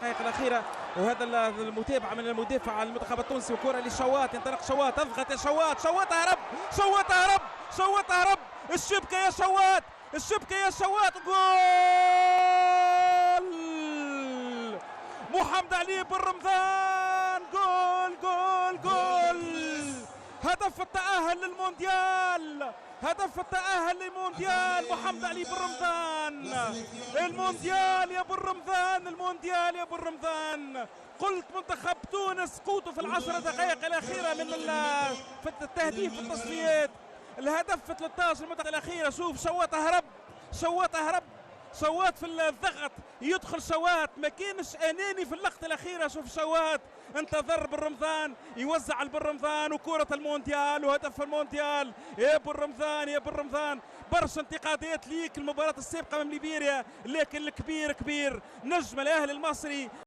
الدقائق الأخيرة. وهذا المتابعة من المدافع المنتخب التونسي، وكرة لشوات، ينطلق شوات، اضغط يا شوات، شوات هرب، شوات هرب، شوات هرب، الشبكة يا شوات، الشبكة يا شوات، جول محمد علي بن رمضان، جول جول جول، هدف التأهل للمونديال، هدف التأهل للمونديال محمد علي بن رمضان، المونديال يا بن رمضان، المونديال يا بن رمضان. قلت منتخب تونس قوته في العشر دقائق الأخيرة من في التهديف في التصفيات، الهدف في 13 المنطقة الأخيرة. شوف شوات هرب، شوات هرب، شوات في الضغط يدخل شوات، ما كانش اناني في اللقطه الاخيره. شوف شوات انتظر بن رمضان يوزع على بن رمضان، وكره المونديال وهدف المونديال يا بن رمضان، يا بن رمضان. برشا انتقادات ليك المباراه السابقه من ليبيريا، لكن الكبير كبير، نجم الاهلي المصري.